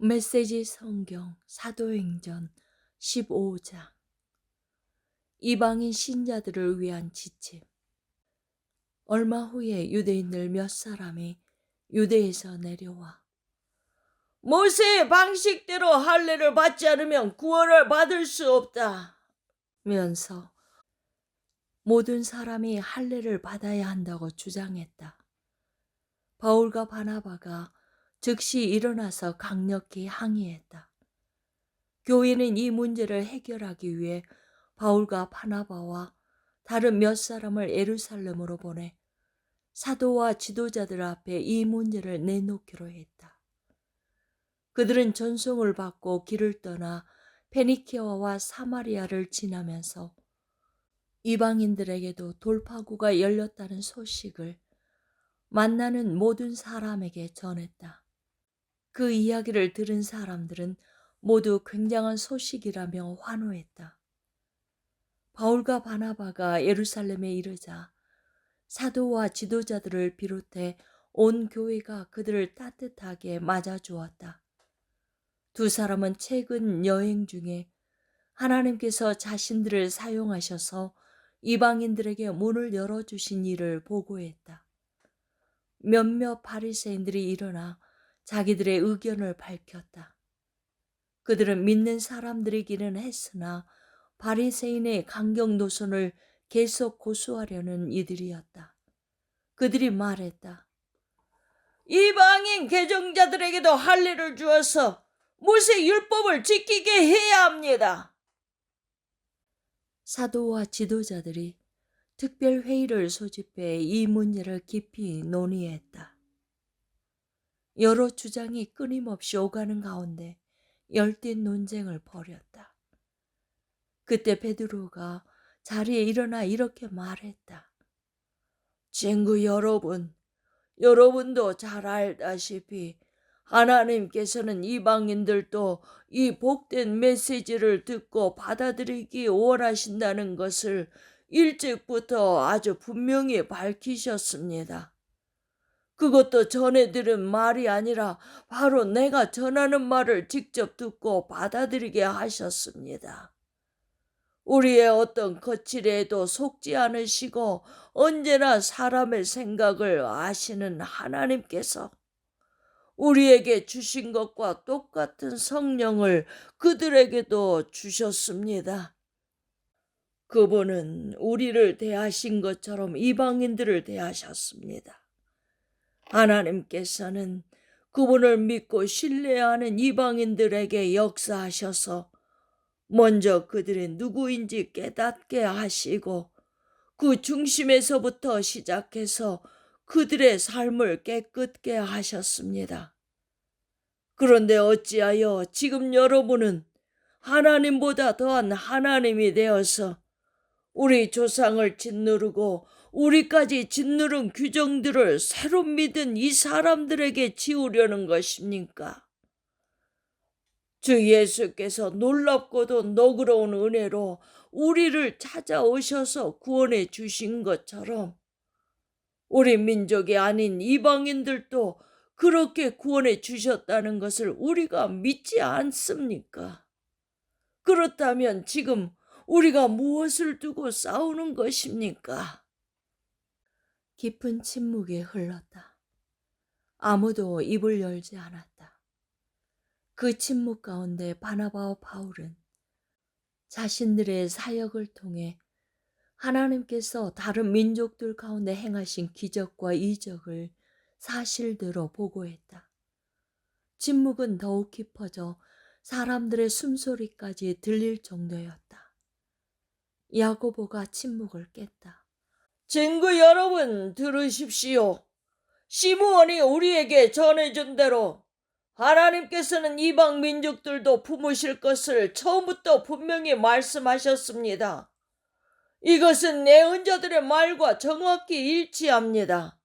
메시지 성경 사도행전 15장. 이방인 신자들을 위한 지침. 얼마 후에 유대인들 몇 사람이 유대에서 내려와 모세의 방식대로 할례를 받지 않으면 구원을 받을 수 없다 면서 모든 사람이 할례를 받아야 한다고 주장했다. 바울과 바나바가 즉시 일어나서 강력히 항의했다. 교회는 이 문제를 해결하기 위해 바울과 바나바와 다른 몇 사람을 예루살렘으로 보내 사도와 지도자들 앞에 이 문제를 내놓기로 했다. 그들은 전송을 받고 길을 떠나 페니키아와 사마리아를 지나면서 이방인들에게도 돌파구가 열렸다는 소식을 만나는 모든 사람에게 전했다. 그 이야기를 들은 사람들은 모두 굉장한 소식이라며 환호했다. 바울과 바나바가 예루살렘에 이르자 사도와 지도자들을 비롯해 온 교회가 그들을 따뜻하게 맞아주었다. 두 사람은 최근 여행 중에 하나님께서 자신들을 사용하셔서 이방인들에게 문을 열어주신 일을 보고했다. 몇몇 바리새인들이 일어나 자기들의 의견을 밝혔다. 그들은 믿는 사람들이기는 했으나 바리새인의 강경 노선을 계속 고수하려는 이들이었다. 그들이 말했다. 이방인 개종자들에게도 할례를 주어서 모세 율법을 지키게 해야 합니다. 사도와 지도자들이 특별 회의를 소집해 이 문제를 깊이 논의했다. 여러 주장이 끊임없이 오가는 가운데 열띤 논쟁을 벌였다. 그때 베드로가 자리에 일어나 이렇게 말했다. 친구 여러분, 여러분도 잘 알다시피 하나님께서는 이방인들도 이 복된 메시지를 듣고 받아들이기 원하신다는 것을 일찍부터 아주 분명히 밝히셨습니다. 그것도 전해 들은 말이 아니라 바로 내가 전하는 말을 직접 듣고 받아들이게 하셨습니다. 우리의 어떤 거칠에도 속지 않으시고 언제나 사람의 생각을 아시는 하나님께서 우리에게 주신 것과 똑같은 성령을 그들에게도 주셨습니다. 그분은 우리를 대하신 것처럼 이방인들을 대하셨습니다. 하나님께서는 그분을 믿고 신뢰하는 이방인들에게 역사하셔서 먼저 그들이 누구인지 깨닫게 하시고 그 중심에서부터 시작해서 그들의 삶을 깨끗게 하셨습니다. 그런데 어찌하여 지금 여러분은 하나님보다 더한 하나님이 되어서 우리 조상을 짓누르고 우리까지 짓누른 규정들을 새로 믿은 이 사람들에게 지우려는 것입니까? 주 예수께서 놀랍고도 너그러운 은혜로 우리를 찾아오셔서 구원해 주신 것처럼 우리 민족이 아닌 이방인들도 그렇게 구원해 주셨다는 것을 우리가 믿지 않습니까? 그렇다면 지금 우리가 무엇을 두고 싸우는 것입니까? 깊은 침묵이 흘렀다. 아무도 입을 열지 않았다. 그 침묵 가운데 바나바와 바울은 자신들의 사역을 통해 하나님께서 다른 민족들 가운데 행하신 기적과 이적을 사실대로 보고했다. 침묵은 더욱 깊어져 사람들의 숨소리까지 들릴 정도였다. 야고보가 침묵을 깼다. 친구 여러분, 들으십시오. 시므온이 우리에게 전해준 대로 하나님께서는 이방 민족들도 품으실 것을 처음부터 분명히 말씀하셨습니다. 이것은 예언자들의 말과 정확히 일치합니다.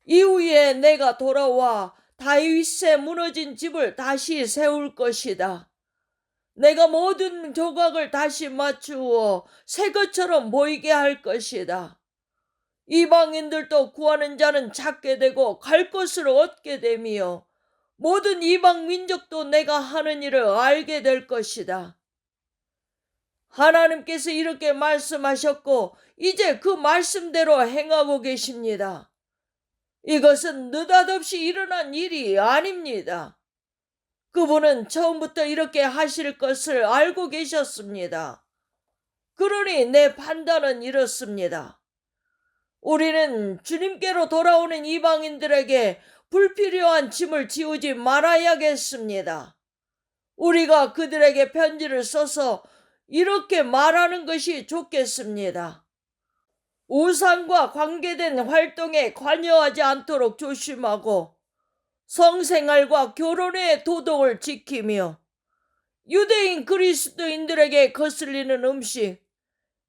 이후에 내가 돌아와 다윗의 무너진 집을 다시 세울 것이다. 내가 모든 조각을 다시 맞추어 새 것처럼 보이게 할 것이다. 이방인들도 구하는 자는 찾게 되고 갈 것을 얻게 되며 모든 이방 민족도 내가 하는 일을 알게 될 것이다. 하나님께서 이렇게 말씀하셨고 이제 그 말씀대로 행하고 계십니다. 이것은 느닷없이 일어난 일이 아닙니다. 그분은 처음부터 이렇게 하실 것을 알고 계셨습니다. 그러니 내 판단은 이렇습니다. 우리는 주님께로 돌아오는 이방인들에게 불필요한 짐을 지우지 말아야겠습니다. 우리가 그들에게 편지를 써서 이렇게 말하는 것이 좋겠습니다. 우상과 관계된 활동에 관여하지 않도록 조심하고 성생활과 결혼의 도덕을 지키며 유대인 그리스도인들에게 거슬리는 음식,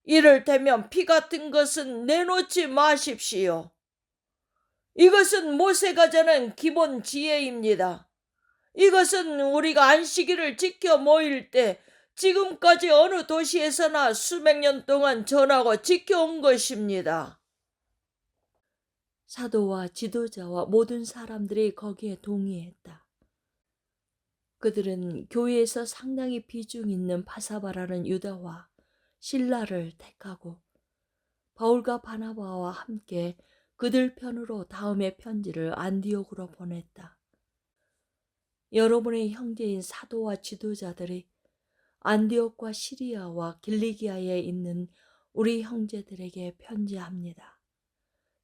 이를테면 피 같은 것은 내놓지 마십시오. 이것은 모세가 전한 기본 지혜입니다. 이것은 우리가 안식일을 지켜 모일 때 지금까지 어느 도시에서나 수백 년 동안 전하고 지켜온 것입니다. 사도와 지도자와 모든 사람들이 거기에 동의했다. 그들은 교회에서 상당히 비중 있는 바사바라는 유다와 실라를 택하고 바울과 바나바와 함께 그들 편으로 다음의 편지를 안디옥으로 보냈다. 여러분의 형제인 사도와 지도자들이 안디옥과 시리아와 길리기아에 있는 우리 형제들에게 편지합니다.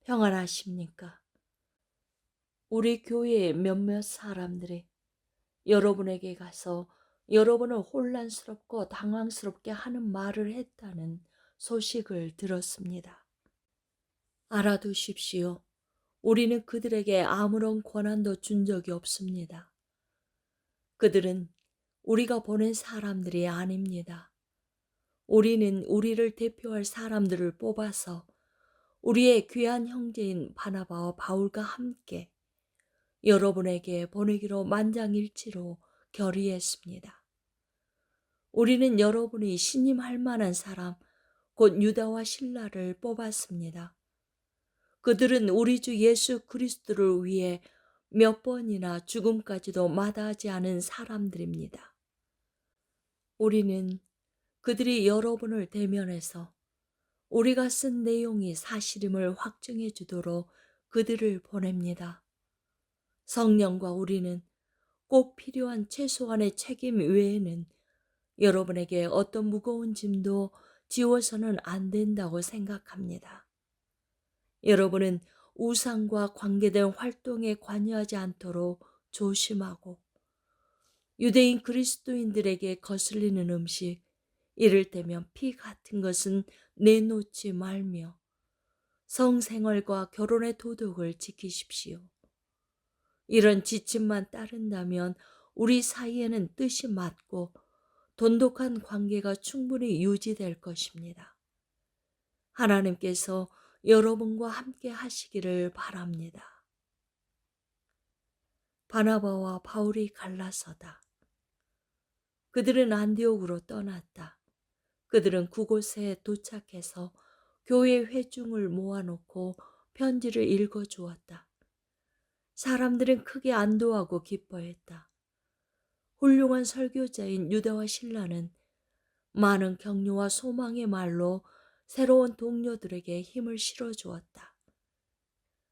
평안하십니까? 우리 교회의 몇몇 사람들이 여러분에게 가서 여러분을 혼란스럽고 당황스럽게 하는 말을 했다는 소식을 들었습니다. 알아두십시오. 우리는 그들에게 아무런 권한도 준 적이 없습니다. 그들은 우리가 보낸 사람들이 아닙니다. 우리는 우리를 대표할 사람들을 뽑아서 우리의 귀한 형제인 바나바와 바울과 함께 여러분에게 보내기로 만장일치로 결의했습니다. 우리는 여러분이 신임할 만한 사람, 곧 유다와 실라를 뽑았습니다. 그들은 우리 주 예수 그리스도를 위해 몇 번이나 죽음까지도 마다하지 않은 사람들입니다. 우리는 그들이 여러분을 대면해서 우리가 쓴 내용이 사실임을 확증해 주도록 그들을 보냅니다. 성령과 우리는 꼭 필요한 최소한의 책임 외에는 여러분에게 어떤 무거운 짐도 지워서는 안 된다고 생각합니다. 여러분은 우상과 관계된 활동에 관여하지 않도록 조심하고 유대인 그리스도인들에게 거슬리는 음식, 이를테면 피 같은 것은 내놓지 말며 성생활과 결혼의 도덕을 지키십시오. 이런 지침만 따른다면 우리 사이에는 뜻이 맞고 돈독한 관계가 충분히 유지될 것입니다. 하나님께서 여러분과 함께 하시기를 바랍니다. 바나바와 바울이 갈라서다. 그들은 안디옥으로 떠났다. 그들은 그곳에 도착해서 교회 회중을 모아놓고 편지를 읽어주었다. 사람들은 크게 안도하고 기뻐했다. 훌륭한 설교자인 유다와 실라는 많은 격려와 소망의 말로 새로운 동료들에게 힘을 실어주었다.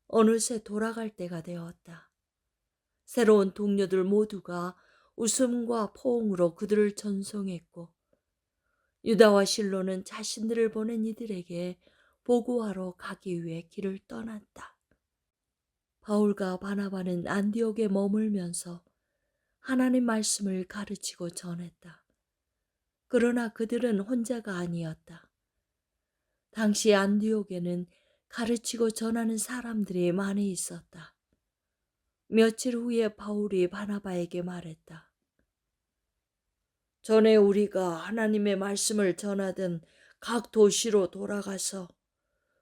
어느새 돌아갈 때가 되었다. 새로운 동료들 모두가 웃음과 포옹으로 그들을 전송했고 유다와 실로는 자신들을 보낸 이들에게 보고하러 가기 위해 길을 떠났다. 바울과 바나바는 안디옥에 머물면서 하나님 말씀을 가르치고 전했다. 그러나 그들은 혼자가 아니었다. 당시 안디옥에는 가르치고 전하는 사람들이 많이 있었다. 며칠 후에 바울이 바나바에게 말했다. 전에 우리가 하나님의 말씀을 전하던 각 도시로 돌아가서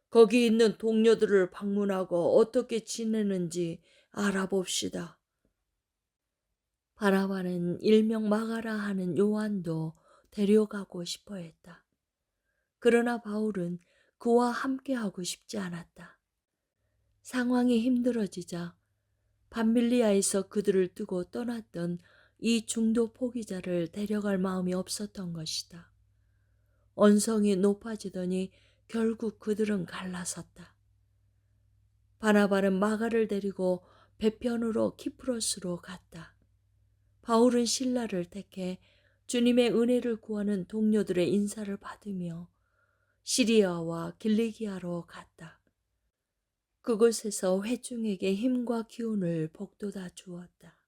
거기 있는 동료들을 방문하고 어떻게 지내는지 알아봅시다. 바나바는 일명 마가라 하는 요한도 데려가고 싶어 했다. 그러나 바울은 그와 함께하고 싶지 않았다. 상황이 힘들어지자 밤밀리아에서 그들을 두고 떠났던 이 중도 포기자를 데려갈 마음이 없었던 것이다. 언성이 높아지더니 결국 그들은 갈라섰다. 바나바는 마가를 데리고 배편으로 키프로스로 갔다. 바울은 신라를 택해 주님의 은혜를 구하는 동료들의 인사를 받으며 시리아와 길리기아로 갔다. 그곳에서 회중에게 힘과 기운을 복돋아 주었다.